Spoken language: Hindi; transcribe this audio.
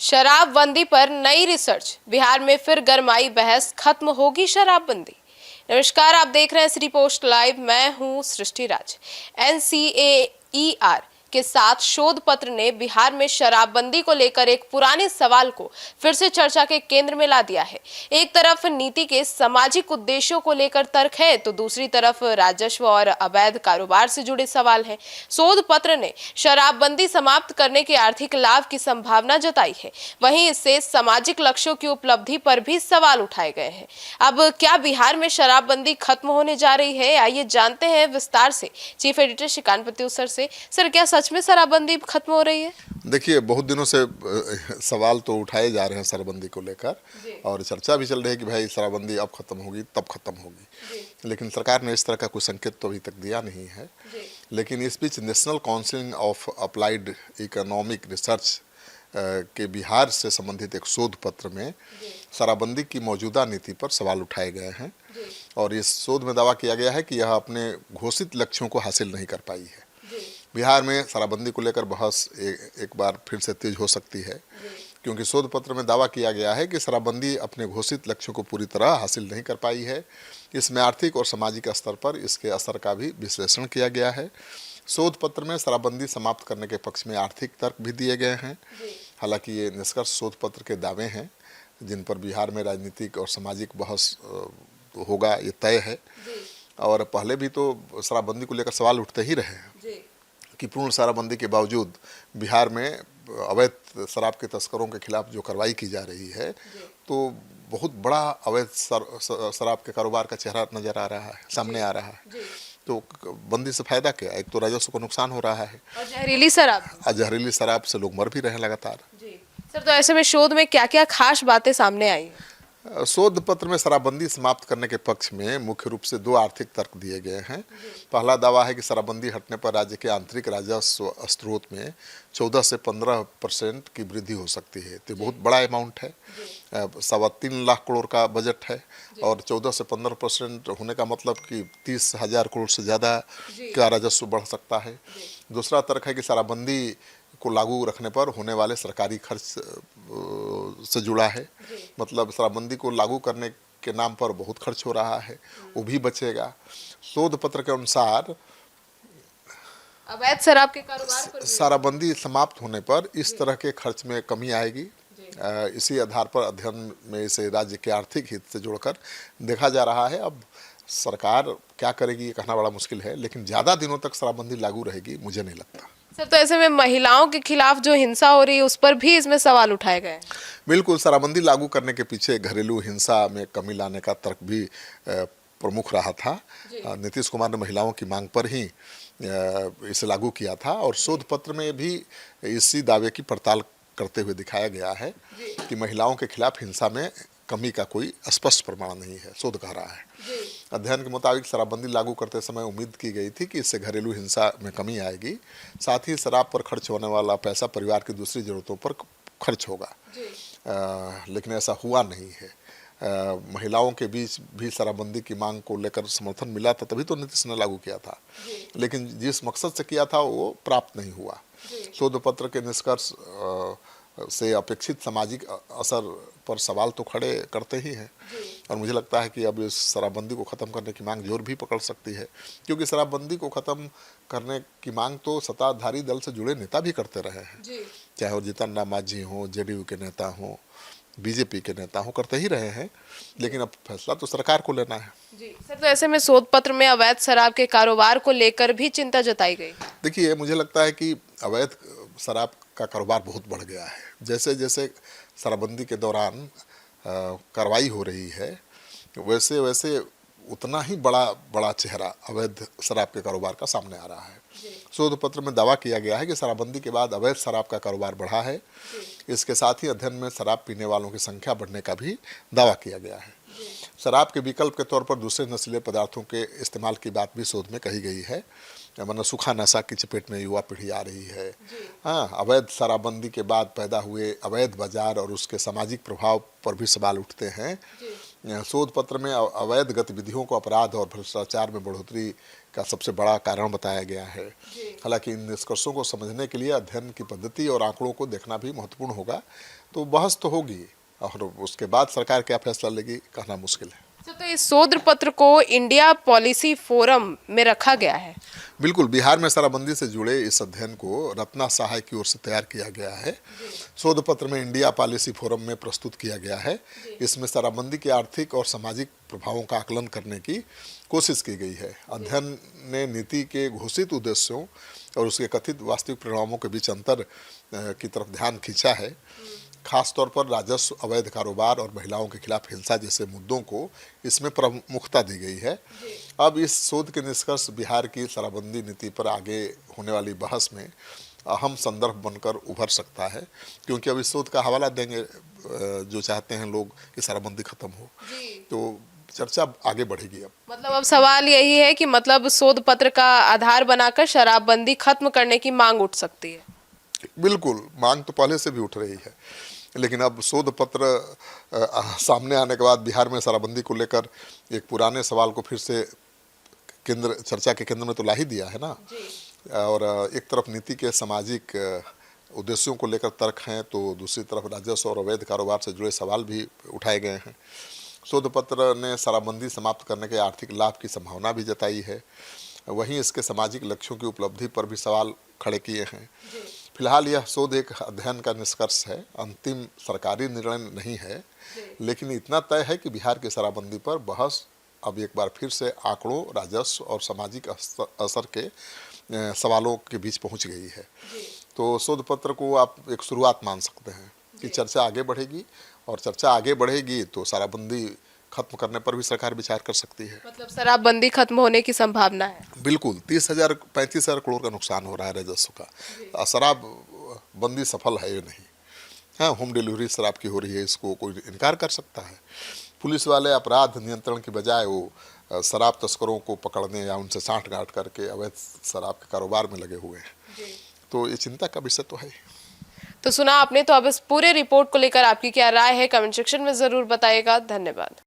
शराबबंदी पर नई रिसर्च, बिहार में फिर गरमाई बहस, खत्म होगी शराबबंदी। नमस्कार, आप देख रहे हैं सिटी पोस्ट लाइव। मैं हूं सृष्टि राज। NCAER के साथ शोध पत्र ने बिहार में शराबबंदी को लेकर एक पुराने सवाल को फिर से चर्चा के केंद्र में ला दिया है। एक तरफ नीति के सामाजिक उद्देश्यों को लेकर तर्क है, तो दूसरी तरफ राजस्व और अवैध कारोबार से जुड़े सवाल हैं। शोध पत्र ने शराबबंदी समाप्त करने के आर्थिक लाभ की संभावना जताई है, वहीं इससे सामाजिक लक्ष्यों की उपलब्धि पर भी सवाल उठाए गए हैं। अब क्या बिहार में शराबबंदी खत्म होने जा रही है? आइए जानते हैं विस्तार से चीफ एडिटर श्रीकांत प्रत्युषर से। सर, क्या सच में शराबबंदी खत्म हो रही है? देखिए, बहुत दिनों से सवाल तो उठाए जा रहे हैं शराबबंदी को लेकर, और चर्चा भी चल रही है कि भाई शराबबंदी अब खत्म होगी, तब खत्म होगी। लेकिन सरकार ने इस तरह का कोई संकेत तो अभी तक दिया नहीं है। लेकिन इस बीच national council of applied economic research के बिहार से संबंधित एक शोध पत्र में शराबबंदी की मौजूदा नीति पर सवाल उठाए गए हैं, और इस शोध में दावा किया गया है कि यह अपने घोषित लक्ष्यों को हासिल नहीं कर पाई है। बिहार में शराबबंदी को लेकर बहस एक बार फिर से तेज हो सकती है, क्योंकि शोध पत्र में दावा किया गया है कि शराबबंदी अपने घोषित लक्ष्यों को पूरी तरह हासिल नहीं कर पाई है। इसमें आर्थिक और सामाजिक स्तर पर इसके असर का भी विश्लेषण किया गया है। शोध पत्र में शराबबंदी समाप्त करने के पक्ष में आर्थिक तर्क भी दिए गए हैं। हालांकि ये निष्कर्ष शोध पत्र के दावे हैं, जिन पर बिहार में राजनीतिक और सामाजिक बहस होगा, ये तय है। और पहले भी तो शराबबंदी को लेकर सवाल उठते ही रहे हैं कि पूर्ण शराबबंदी के बावजूद बिहार में अवैध शराब के तस्करों के खिलाफ जो कार्रवाई की जा रही है, तो बहुत बड़ा अवैध शराब के कारोबार का चेहरा नजर आ रहा है, सामने आ रहा है। तो बंदी से फायदा क्या? एक तो राजस्व को नुकसान हो रहा है, और जहरीली शराब से लोग मर भी रहे हैं लगातार। सर, तो ऐसे में शोध में क्या क्या खास बातें सामने आई? शोध पत्र में शराबबंदी समाप्त करने के पक्ष में मुख्य रूप से दो आर्थिक तर्क दिए गए हैं। पहला दावा है कि शराबबंदी हटने पर राज्य के आंतरिक राजस्व स्रोत में 14 से 15% की वृद्धि हो सकती है। तो बहुत बड़ा अमाउंट है, 3.25 लाख करोड़ का बजट है, और 14 से 15% होने का मतलब कि 30,000 करोड़ से ज़्यादा का राजस्व बढ़ सकता है। दूसरा तर्क है कि शराबबंदी को लागू रखने पर होने वाले सरकारी खर्च से जुड़ा है। मतलब शराबबंदी को लागू करने के नाम पर बहुत खर्च हो रहा है, वो भी बचेगा। शोध पत्र के अनुसार अवैध शराब के कारोबार पर शराबबंदी समाप्त होने पर इस तरह के खर्च में कमी आएगी। इसी आधार पर अध्ययन में इसे राज्य के आर्थिक हित से जोड़कर देखा जा रहा है। अब सरकार क्या करेगी ये कहना बड़ा मुश्किल है, लेकिन ज़्यादा दिनों तक शराबबंदी लागू रहेगी मुझे नहीं लगता। सर, तो ऐसे में महिलाओं के खिलाफ जो हिंसा हो रही है, उस पर भी इसमें सवाल उठाए गए? बिल्कुल, शराबबंदी लागू करने के पीछे घरेलू हिंसा में कमी लाने का तर्क भी प्रमुख रहा था। नीतीश कुमार ने महिलाओं की मांग पर ही इसे लागू किया था, और शोध पत्र में भी इसी दावे की पड़ताल करते हुए दिखाया गया है कि महिलाओं के खिलाफ हिंसा में कमी का कोई स्पष्ट प्रमाण नहीं है, शोध कह रहा है। अध्ययन के मुताबिक शराबबंदी लागू करते समय उम्मीद की गई थी कि इससे घरेलू हिंसा में कमी आएगी, साथ ही शराब पर खर्च होने वाला पैसा परिवार की दूसरी जरूरतों पर खर्च होगा। लेकिन ऐसा हुआ नहीं है। महिलाओं के बीच भी शराबबंदी की मांग को लेकर समर्थन मिला था, तभी तो नीतीश ने लागू किया था। लेकिन जिस मकसद से किया था वो प्राप्त नहीं हुआ। शोध पत्र के निष्कर्ष से अपेक्षित सामाजिक असर पर सवाल तो खड़े करते ही हैं, और मुझे लगता है कि अब इस शराबबंदी को ख़त्म करने की मांग जोर भी पकड़ सकती है, क्योंकि शराबबंदी को ख़त्म करने की मांग तो सत्ताधारी दल से जुड़े नेता भी करते रहे हैं, चाहे वो जीतन राम मांझी हों, JDU के नेता हों, BJP के नेता हों, करते ही रहे हैं। लेकिन अब फैसला तो सरकार को लेना है। सर, तो ऐसे में शोध पत्र में अवैध शराब के कारोबार को लेकर भी चिंता जताई गई। देखिए, मुझे लगता है कि अवैध शराब का कारोबार बहुत बढ़ गया है। जैसे जैसे शराबबंदी के दौरान कार्रवाई हो रही है, वैसे वैसे उतना ही बड़ा चेहरा अवैध शराब के कारोबार का सामने आ रहा है। शोध पत्र में दावा किया गया है कि शराबबंदी के बाद अवैध शराब का कारोबार बढ़ा है। इसके साथ ही अध्ययन में शराब पीने वालों की संख्या बढ़ने का भी दावा किया गया है। शराब के विकल्प के तौर पर दूसरे नशीले पदार्थों के इस्तेमाल की बात भी शोध में कही गई है। मतलब सूखा नशा की चपेट में युवा पीढ़ी आ रही है। हाँ, अवैध शराबबंदी के बाद पैदा हुए अवैध बाजार और उसके सामाजिक प्रभाव पर भी सवाल उठते हैं। शोध पत्र में अवैध गतिविधियों को अपराध और भ्रष्टाचार में बढ़ोतरी का सबसे बड़ा कारण बताया गया है। हालांकि इन निष्कर्षों को समझने के लिए अध्ययन की पद्धति और आंकड़ों को देखना भी महत्वपूर्ण होगा। तो बहस तो होगी और उसके बाद सरकार क्या फैसला लेगी कहना मुश्किल है। तो इस शोध पत्र को इंडिया पॉलिसी फोरम में रखा गया है। बिल्कुल, बिहार में शराबबंदी से जुड़े इस अध्ययन को रत्ना सहाय की ओर से तैयार किया गया है। शोध पत्र में इंडिया पॉलिसी फोरम में प्रस्तुत किया गया है। इसमें शराबबंदी के आर्थिक और सामाजिक प्रभावों का आकलन करने की कोशिश की गई है। अध्ययन ने नीति के घोषित उद्देश्यों और उसके कथित वास्तविक परिणामों के बीच अंतर की तरफ ध्यान खींचा है। खासतौर पर राजस्व, अवैध कारोबार और महिलाओं के खिलाफ हिंसा जैसे मुद्दों को इसमें प्रमुखता दी गई है। अब इस शोध के निष्कर्ष बिहार की शराबबंदी नीति पर आगे होने वाली बहस में अहम संदर्भ बनकर उभर सकता है, क्योंकि अब इस शोध का हवाला देंगे जो चाहते हैं लोग कि शराबबंदी खत्म हो, तो चर्चा आगे बढ़ेगी। अब मतलब अब सवाल यही है कि मतलब शोध पत्र का आधार बनाकर शराबबंदी खत्म करने की मांग उठ सकती है। बिल्कुल, मांग तो पहले से भी उठ रही है, लेकिन अब शोध पत्र सामने आने के बाद बिहार में शराबबंदी को लेकर एक पुराने सवाल को फिर से चर्चा के केंद्र में तो ला ही दिया है ना। और एक तरफ नीति के सामाजिक उद्देश्यों को लेकर तर्क हैं, तो दूसरी तरफ राजस्व और अवैध कारोबार से जुड़े सवाल भी उठाए गए हैं। शोध पत्र ने शराबबंदी समाप्त करने के आर्थिक लाभ की संभावना भी जताई है। वहीं इसके सामाजिक लक्ष्यों की उपलब्धि पर भी सवाल खड़े किए हैं। फिलहाल यह शोध एक अध्ययन का निष्कर्ष है, अंतिम सरकारी निर्णय नहीं है, लेकिन इतना तय है कि बिहार की शराबबंदी पर बहस अब एक बार फिर से आंकड़ों, राजस्व और सामाजिक असर के सवालों के बीच पहुंच गई है। तो शोध पत्र को आप एक शुरुआत मान सकते हैं कि चर्चा आगे बढ़ेगी, और चर्चा आगे बढ़ेगी तो शराबबंदी खत्म करने पर भी सरकार विचार कर सकती है। मतलब शराबबंदी खत्म होने की संभावना है। बिल्कुल, 35,000 करोड़ का नुकसान हो रहा है राजस्व का। शराबबंदी सफल है ये नहीं। हाँ, होम डिलीवरी शराब की हो रही है, इसको कोई इनकार कर सकता है। पुलिस वाले अपराध नियंत्रण की बजाय वो शराब तस्करों को पकड़ने या उनसे साठगांठ करके अवैध शराब के कारोबार में लगे हुए हैं। तो ये चिंता का विषय तो है। तो सुना आपने, तो अब इस पूरे रिपोर्ट को लेकर आपकी क्या राय है कमेंट सेक्शन में जरूर बताइएगा। धन्यवाद।